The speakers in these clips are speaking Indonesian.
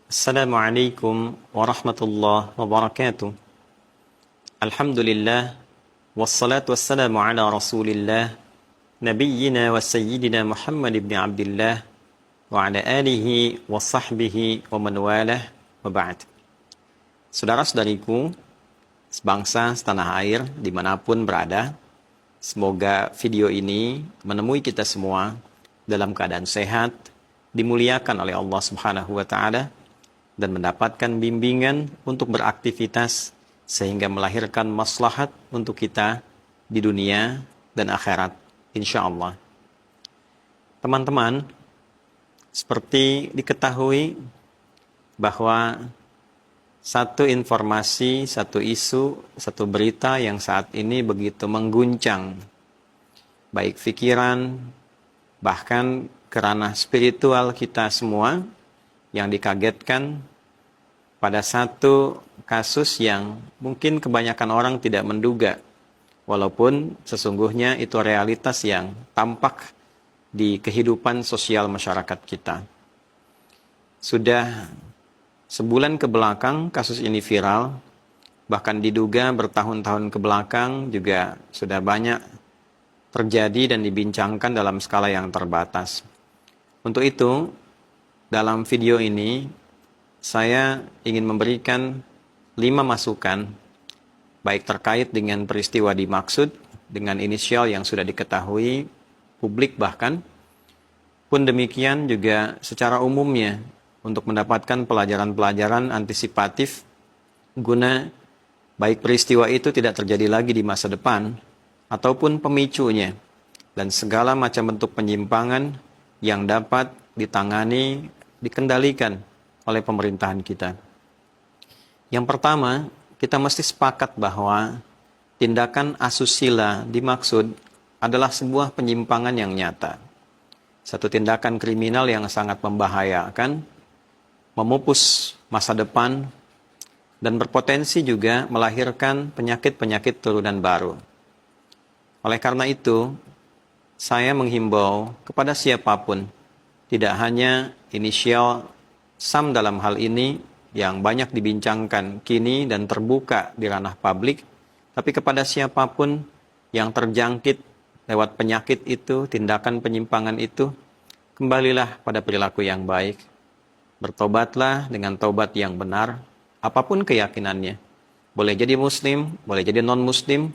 Assalamualaikum warahmatullahi wabarakatuh. Alhamdulillah, wassalatu wassalamu ala rasulillah, nabiyyina wa sayyidina Muhammad ibn Abdullah, wa ala alihi wa sahbihi wa man walah, wa ba'd. Saudara-saudariku, sebangsa setanah air dimanapun berada, semoga video ini menemui kita semua dalam keadaan sehat, dimuliakan oleh Allah Subhanahu wa Ta'ala, dan mendapatkan bimbingan untuk beraktivitas sehingga melahirkan maslahat untuk kita di dunia dan akhirat, insya Allah. Teman-teman, seperti diketahui bahwa satu informasi, satu isu, satu berita yang saat ini begitu mengguncang baik pikiran, bahkan ke ranah spiritual kita semua, yang dikagetkan pada satu kasus yang mungkin kebanyakan orang tidak menduga, walaupun sesungguhnya itu realitas yang tampak di kehidupan sosial masyarakat kita. Sudah sebulan ke belakang kasus ini viral, bahkan diduga bertahun-tahun ke belakang juga sudah banyak terjadi dan dibincangkan dalam skala yang terbatas. Untuk itu, dalam video ini, saya ingin memberikan 5 masukan, baik terkait dengan peristiwa dimaksud, dengan inisial yang sudah diketahui, publik bahkan, pun demikian juga secara umumnya, untuk mendapatkan pelajaran-pelajaran antisipatif, guna baik peristiwa itu tidak terjadi lagi di masa depan, ataupun pemicunya, dan segala macam bentuk penyimpangan yang dapat ditangani, dikendalikan oleh pemerintahan kita. Yang pertama, kita mesti sepakat bahwa tindakan asusila dimaksud adalah sebuah penyimpangan yang nyata. Satu tindakan kriminal yang sangat membahayakan, memupus masa depan, dan berpotensi juga melahirkan penyakit-penyakit turunan baru. Oleh karena itu, saya menghimbau kepada siapapun, tidak hanya inisial SAM dalam hal ini yang banyak dibincangkan kini dan terbuka di ranah publik, tapi kepada siapapun yang terjangkit lewat penyakit itu, tindakan penyimpangan itu, kembalilah pada perilaku yang baik. Bertobatlah dengan taubat yang benar, apapun keyakinannya. Boleh jadi muslim, boleh jadi non-muslim,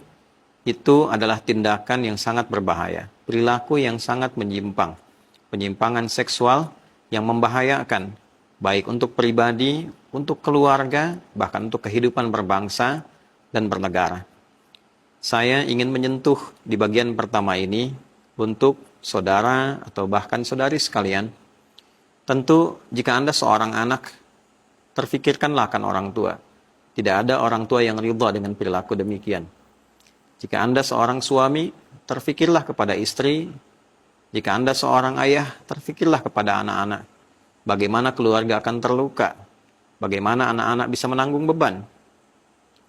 itu adalah tindakan yang sangat berbahaya, perilaku yang sangat menyimpang. Penyimpangan seksual yang membahayakan, baik untuk pribadi, untuk keluarga, bahkan untuk kehidupan berbangsa dan bernegara. Saya ingin menyentuh di bagian pertama ini untuk saudara atau bahkan saudari sekalian. Tentu jika Anda seorang anak, terfikirkanlah akan orang tua. Tidak ada orang tua yang ridha dengan perilaku demikian. Jika Anda seorang suami, terfikirlah kepada istri. Jika Anda seorang ayah, terfikirlah kepada anak-anak. Bagaimana keluarga akan terluka? Bagaimana anak-anak bisa menanggung beban?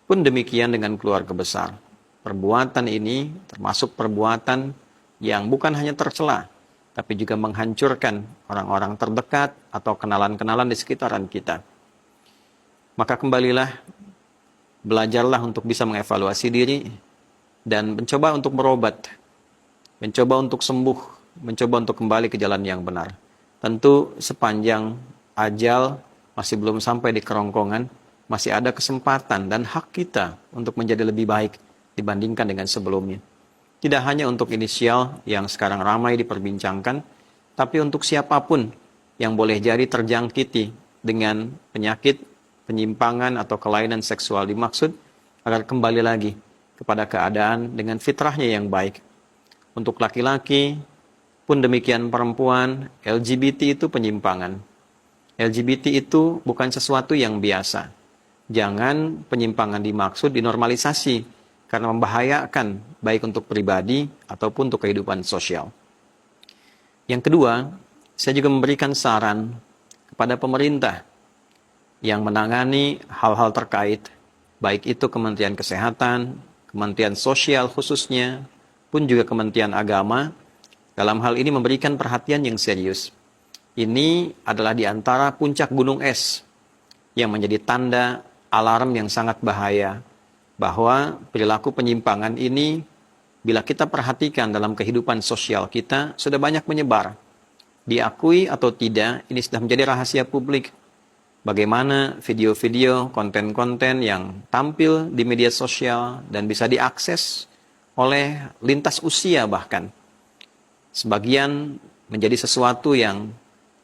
Pun demikian dengan keluarga besar. Perbuatan ini termasuk perbuatan yang bukan hanya tercela, tapi juga menghancurkan orang-orang terdekat atau kenalan-kenalan di sekitaran kita. Maka kembalilah, belajarlah untuk bisa mengevaluasi diri, dan mencoba untuk berobat, mencoba untuk sembuh, mencoba untuk kembali ke jalan yang benar. Tentu sepanjang ajal masih belum sampai di kerongkongan, masih ada kesempatan dan hak kita untuk menjadi lebih baik dibandingkan dengan sebelumnya. Tidak hanya untuk inisial yang sekarang ramai diperbincangkan, tapi untuk siapapun yang boleh jadi terjangkiti dengan penyakit, penyimpangan atau kelainan seksual dimaksud, agar kembali lagi kepada keadaan dengan fitrahnya yang baik. Untuk laki-laki, pun demikian perempuan, LGBT itu penyimpangan. LGBT itu bukan sesuatu yang biasa. Jangan penyimpangan dimaksud dinormalisasi, karena membahayakan baik untuk pribadi ataupun untuk kehidupan sosial. Yang kedua, saya juga memberikan saran kepada pemerintah yang menangani hal-hal terkait, baik itu Kementerian Kesehatan, Kementerian Sosial khususnya, pun juga Kementerian Agama, dalam hal ini memberikan perhatian yang serius. Ini adalah di antara puncak gunung es yang menjadi tanda alarm yang sangat bahaya bahwa perilaku penyimpangan ini bila kita perhatikan dalam kehidupan sosial kita sudah banyak menyebar. Diakui atau tidak, ini sudah menjadi rahasia publik. Bagaimana video-video, konten-konten yang tampil di media sosial dan bisa diakses oleh lintas usia bahkan. Sebagian menjadi sesuatu yang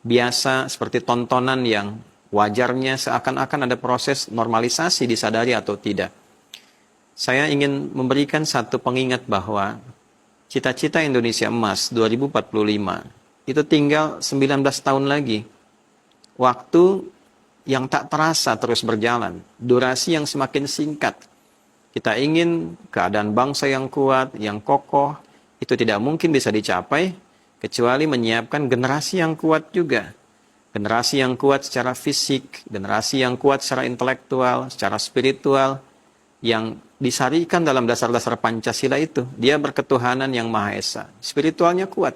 biasa seperti tontonan yang wajarnya seakan-akan ada proses normalisasi disadari atau tidak. Saya ingin memberikan satu pengingat bahwa cita-cita Indonesia Emas 2045 itu tinggal 19 tahun lagi. Waktu yang tak terasa terus berjalan, durasi yang semakin singkat. Kita ingin keadaan bangsa yang kuat, yang kokoh, itu tidak mungkin bisa dicapai kecuali menyiapkan generasi yang kuat juga. Generasi yang kuat secara fisik, generasi yang kuat secara intelektual, secara spiritual, yang disarikan dalam dasar-dasar Pancasila itu. Dia berketuhanan yang Maha Esa. Spiritualnya kuat.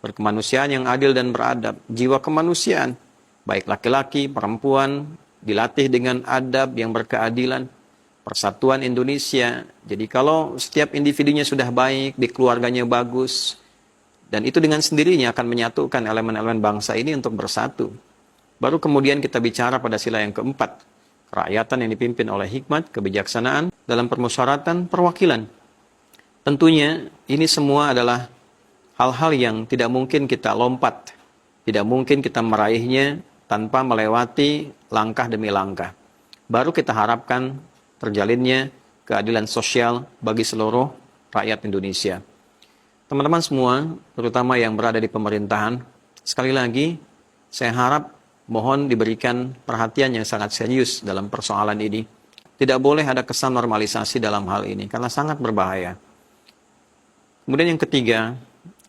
Berkemanusiaan yang adil dan beradab. Jiwa kemanusiaan. Baik laki-laki, perempuan, dilatih dengan adab yang berkeadilan. Persatuan Indonesia. Jadi kalau setiap individunya sudah baik, di keluarganya bagus, dan itu dengan sendirinya akan menyatukan elemen-elemen bangsa ini untuk bersatu. Baru kemudian kita bicara pada sila yang keempat. Kerakyatan yang dipimpin oleh hikmat, kebijaksanaan dalam permusyawaratan perwakilan. Tentunya ini semua adalah hal-hal yang tidak mungkin kita lompat. Tidak mungkin kita meraihnya tanpa melewati langkah demi langkah. Baru kita harapkan terjalinnya keadilan sosial bagi seluruh rakyat Indonesia. Teman-teman semua, terutama yang berada di pemerintahan, sekali lagi saya harap mohon diberikan perhatian yang sangat serius dalam persoalan ini. Tidak boleh ada kesan normalisasi dalam hal ini, karena sangat berbahaya. Kemudian yang ketiga,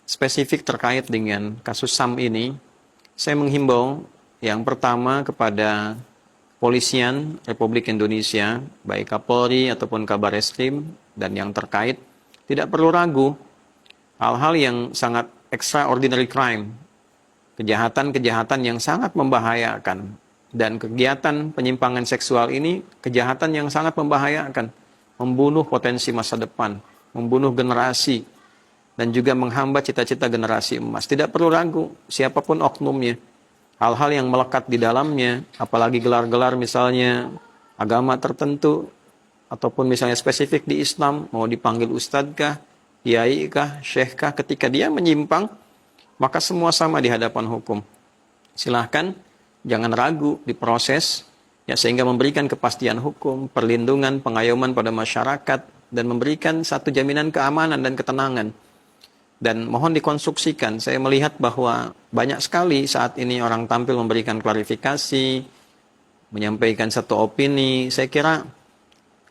spesifik terkait dengan kasus SAM ini, saya menghimbau yang pertama kepada Kepolisian Republik Indonesia, baik Kapolri ataupun Kabar Eskrim, dan yang terkait, tidak perlu ragu, hal-hal yang sangat extraordinary crime, kejahatan-kejahatan yang sangat membahayakan. Dan kegiatan penyimpangan seksual ini, kejahatan yang sangat membahayakan. Membunuh potensi masa depan, membunuh generasi, dan juga menghambat cita-cita generasi emas. Tidak perlu ragu, siapapun oknumnya. Hal-hal yang melekat di dalamnya, apalagi gelar-gelar misalnya agama tertentu, ataupun misalnya spesifik di Islam, mau dipanggil ustadzkah, kiai-kah, syekhkah, ketika dia menyimpang, maka semua sama di hadapan hukum. Silahkan, jangan ragu diproses, ya, sehingga memberikan kepastian hukum, perlindungan, pengayoman pada masyarakat, dan memberikan satu jaminan keamanan dan ketenangan. Dan mohon dikonstruksikan, saya melihat bahwa banyak sekali saat ini orang tampil memberikan klarifikasi, menyampaikan satu opini. Saya kira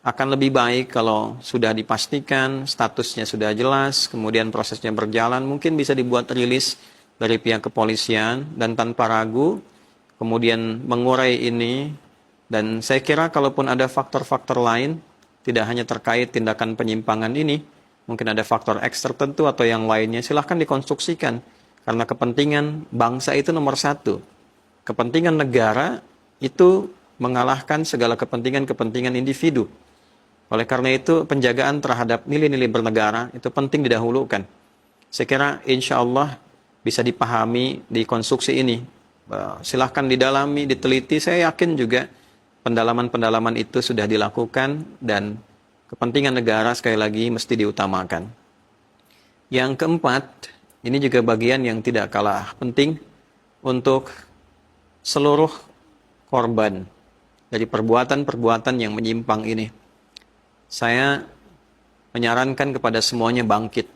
akan lebih baik kalau sudah dipastikan, statusnya sudah jelas, kemudian prosesnya berjalan, mungkin bisa dibuat rilis dari pihak kepolisian, dan tanpa ragu, kemudian mengurai ini. Dan saya kira kalaupun ada faktor-faktor lain, tidak hanya terkait tindakan penyimpangan ini, mungkin ada faktor X tertentu atau yang lainnya, silahkan dikonstruksikan. Karena kepentingan bangsa itu nomor satu. Kepentingan negara itu mengalahkan segala kepentingan-kepentingan individu. Oleh karena itu, penjagaan terhadap nilai-nilai bernegara itu penting didahulukan. Saya kira insya Allah bisa dipahami di konstruksi ini. Silahkan didalami, diteliti. Saya yakin juga pendalaman-pendalaman itu sudah dilakukan dan kepentingan negara sekali lagi mesti diutamakan. Yang keempat, ini juga bagian yang tidak kalah penting untuk seluruh korban dari perbuatan-perbuatan yang menyimpang ini. Saya menyarankan kepada semuanya bangkit.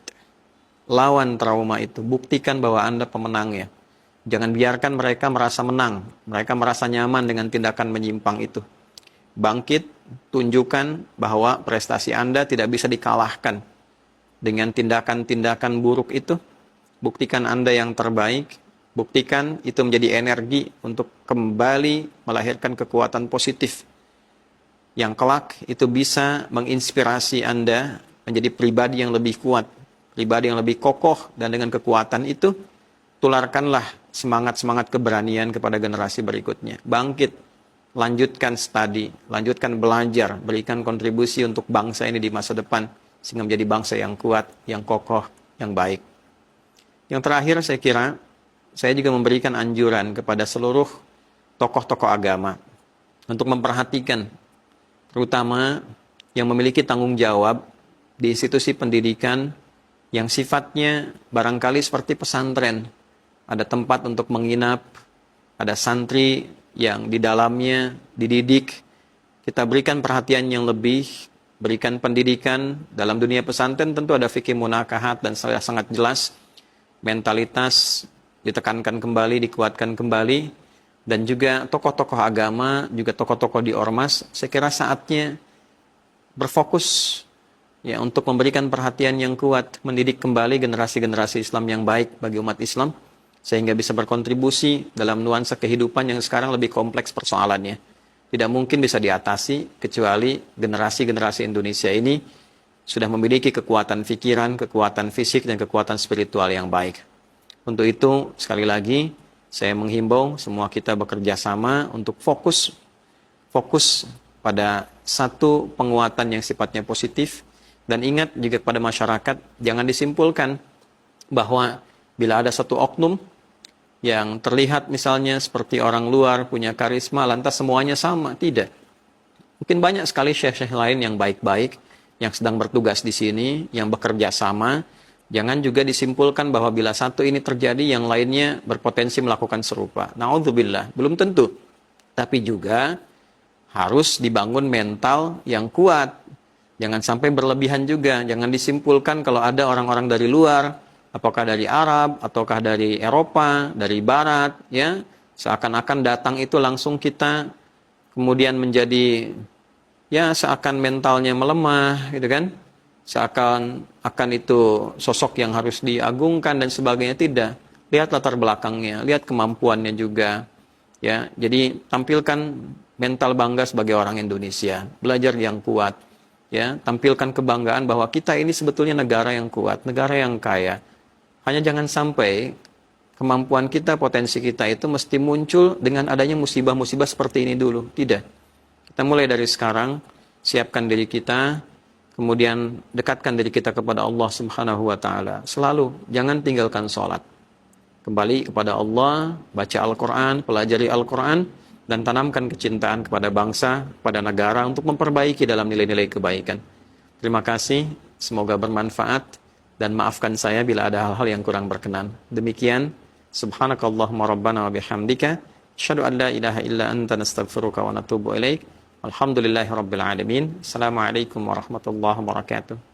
Lawan trauma itu. Buktikan bahwa Anda pemenangnya. Jangan biarkan mereka merasa menang. Mereka merasa nyaman dengan tindakan menyimpang itu. Bangkit, tunjukkan bahwa prestasi Anda tidak bisa dikalahkan dengan tindakan-tindakan buruk itu. Buktikan Anda yang terbaik. Buktikan itu menjadi energi untuk kembali melahirkan kekuatan positif yang kelak itu bisa menginspirasi Anda menjadi pribadi yang lebih kuat, pribadi yang lebih kokoh, dan dengan kekuatan itu tularkanlah semangat-semangat keberanian kepada generasi berikutnya. Bangkit, lanjutkan studi, lanjutkan belajar, berikan kontribusi untuk bangsa ini di masa depan, sehingga menjadi bangsa yang kuat, yang kokoh, yang baik. Yang terakhir saya kira, saya juga memberikan anjuran kepada seluruh tokoh-tokoh agama untuk memperhatikan, terutama yang memiliki tanggung jawab di institusi pendidikan yang sifatnya barangkali seperti pesantren. Ada tempat untuk menginap, ada santri yang di dalamnya dididik. Kita berikan perhatian yang lebih, berikan pendidikan. Dalam dunia pesantren tentu ada fikih munakahat dan sangat jelas. Mentalitas ditekankan kembali, dikuatkan kembali. Dan juga tokoh-tokoh agama, juga tokoh-tokoh di ormas, saya kira saatnya berfokus ya untuk memberikan perhatian yang kuat, mendidik kembali generasi-generasi Islam yang baik bagi umat Islam, sehingga bisa berkontribusi dalam nuansa kehidupan yang sekarang lebih kompleks persoalannya. Tidak mungkin bisa diatasi kecuali generasi-generasi Indonesia ini sudah memiliki kekuatan pikiran, kekuatan fisik, dan kekuatan spiritual yang baik. Untuk itu, sekali lagi, saya menghimbau semua kita bekerja sama untuk fokus pada satu penguatan yang sifatnya positif. Dan ingat juga kepada masyarakat, jangan disimpulkan bahwa bila ada satu oknum yang terlihat misalnya seperti orang luar, punya karisma, lantas semuanya sama. Tidak. Mungkin banyak sekali syekh-syekh lain yang baik-baik, yang sedang bertugas di sini, yang bekerja sama. Jangan juga disimpulkan bahwa bila satu ini terjadi, yang lainnya berpotensi melakukan serupa. Na'udzubillah, belum tentu. Tapi juga harus dibangun mental yang kuat. Jangan sampai berlebihan juga. Jangan disimpulkan kalau ada orang-orang dari luar, apakah dari Arab, ataukah dari Eropa, dari Barat, ya, seakan-akan datang itu langsung kita kemudian menjadi, ya, seakan mentalnya melemah, gitu kan? Seakan akan itu sosok yang harus diagungkan dan sebagainya. Tidak. Lihat latar belakangnya, lihat kemampuannya juga, ya. Jadi tampilkan mental bangga sebagai orang Indonesia, belajar yang kuat, ya. Tampilkan kebanggaan bahwa kita ini sebetulnya negara yang kuat, negara yang kaya. Hanya jangan sampai kemampuan kita, potensi kita itu mesti muncul dengan adanya musibah-musibah seperti ini dulu. Tidak. Kita mulai dari sekarang, siapkan diri kita, kemudian dekatkan diri kita kepada Allah Subhanahu wa Ta'ala. Selalu, jangan tinggalkan sholat. Kembali kepada Allah, baca Al-Quran, pelajari Al-Quran, dan tanamkan kecintaan kepada bangsa, kepada negara untuk memperbaiki dalam nilai-nilai kebaikan. Terima kasih, semoga bermanfaat. Dan maafkan saya bila ada hal-hal yang kurang berkenan. Demikian, subhanakallahumma rabbana wa bihamdika, asyhadu an la ilaha illa anta nastaghfiruka wa natubu ilaik. Alhamdulillahi rabbil alamin. Assalamualaikum warahmatullahi wabarakatuh.